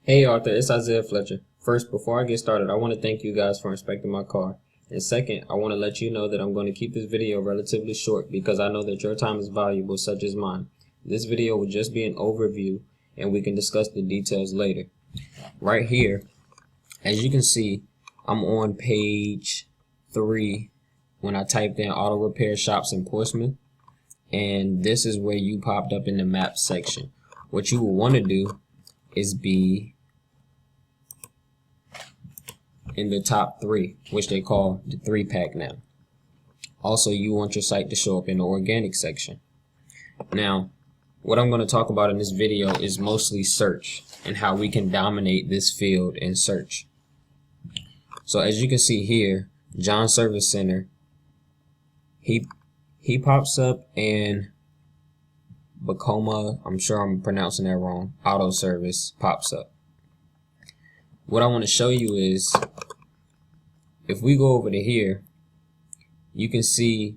Hey Arthur, it's Isaiah Fletcher. First, before I get started, I want to thank you guys for inspecting my car. And second, I want to let you know that I'm going to keep this video relatively short because I know that your time is valuable, such as mine. This video will just be an overview and we can discuss the details later. Right here, as you can see, I'm on page 3 when I typed in auto repair shops in Portsmouth. And this is where you popped up in the map section. What you will want to do is be in the top 3, which they call the 3-pack now. Also, you want your site to show up in the organic section. Now, what I'm going to talk about in this video is mostly search and how we can dominate this field in search. So as you can see here, John Service Center, he pops up, and Bacoma, I'm sure I'm pronouncing that wrong, auto service pops up. What I want to show you is, if we go over to here, you can see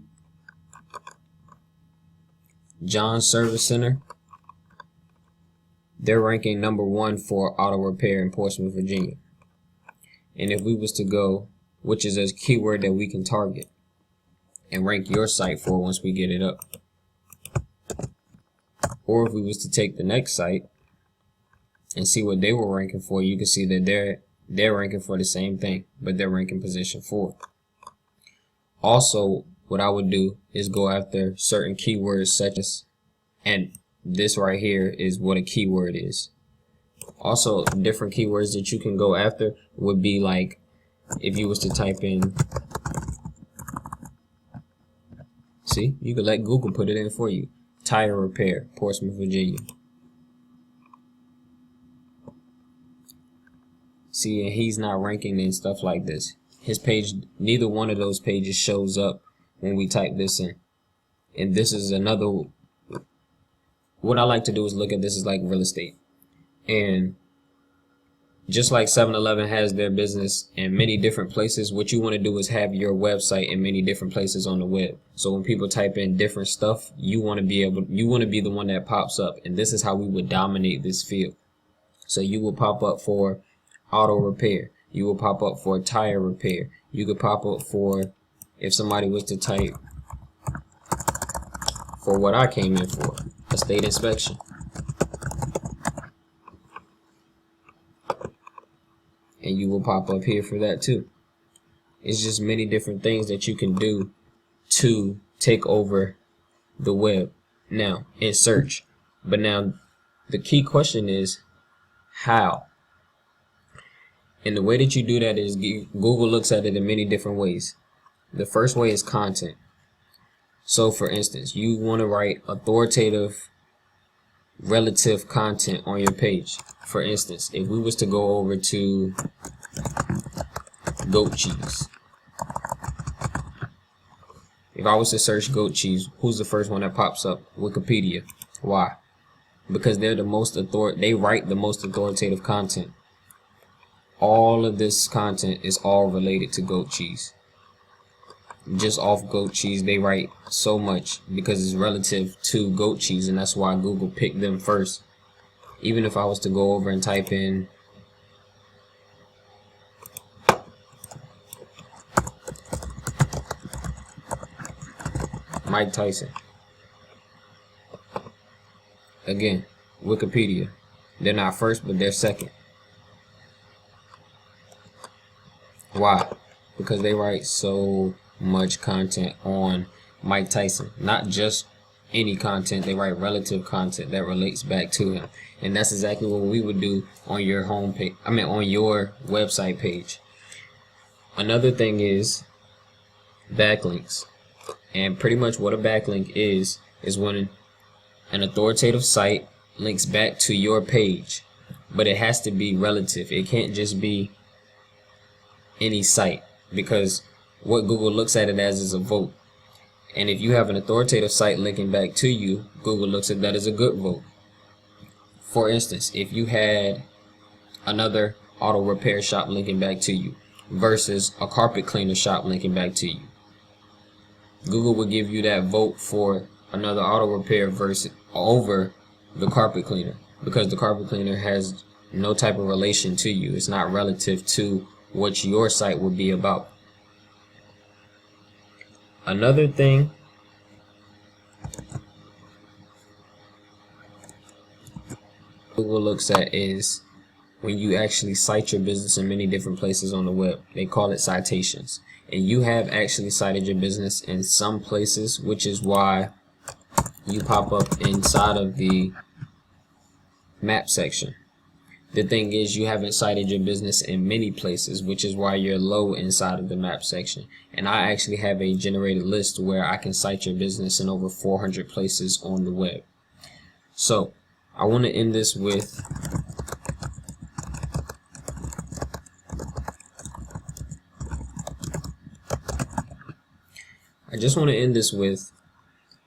John Service Center. They're ranking number 1 for auto repair in Portsmouth, Virginia. And if we was to go, which is a keyword that we can target and rank your site for once we get it up. Or if we was to take the next site and see what they were ranking for, you can see that they're ranking for the same thing, but they're ranking position 4. Also, what I would do is go after certain keywords such as, and this right here is what a keyword is. Also, different keywords that you can go after would be like, if you was to type in, see, you could let Google put it in for you. Tire repair, Portsmouth, Virginia. See, and he's not ranking and stuff like this. His page, neither one of those pages shows up when we type this in. And this is another, what I like to do is look at this as like real estate. And just like 7-Eleven has their business in many different places, what you want to do is have your website in many different places on the web. So when people type in different stuff, you want to be the one that pops up. And this is how we would dominate this field. So you will pop up for auto repair. You will pop up for tire repair. You could pop up for, if somebody was to type for what I came in for, estate inspection. And you will pop up here for that too. It's just many different things that you can do to take over the web now in search. But now the key question is how? And the way that you do that is Google looks at it in many different ways. The first way is content. So for instance, you want to write authoritative relative content on your page. For instance, if we was to go over to goat cheese, if I was to search goat cheese, who's the first one that pops up? Wikipedia. Why? Because they're the most they write the most authoritative content. All of this content is all related to goat cheese. Just off goat cheese, they write so much because it's relative to goat cheese, and that's why Google picked them first. Even if I was to go over and type in Mike Tyson, again, Wikipedia, they're not first, but they're second. Why? Because they write so much content on Mike Tyson. Not just any content, they write relative content that relates back to him. And that's exactly what we would do on your home page, on your website page. Another thing is backlinks. And pretty much what a backlink is when an authoritative site links back to your page. But it has to be relative. It can't just be any site, because what Google looks at it as is a vote. And if you have an authoritative site linking back to you, Google looks at that as a good vote. For instance, if you had another auto repair shop linking back to you versus a carpet cleaner shop linking back to you, Google would give you that vote for another auto repair versus over the carpet cleaner, because the carpet cleaner has no type of relation to you. It's not relative to what your site would be about. Another thing Google looks at is when you actually cite your business in many different places on the web. They call it citations. And you have actually cited your business in some places, which is why you pop up inside of the map section. The thing is, you haven't cited your business in many places, which is why you're low inside of the map section. And I actually have a generated list where I can cite your business in over 400 places on the web. So I want to end this with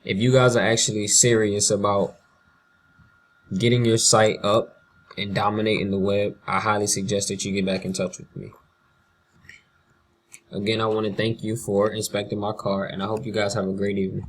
if you guys are actually serious about getting your site up and dominating the web, I highly suggest that you get back in touch with me. Again, I want to thank you for inspecting my car, and I hope you guys have a great evening.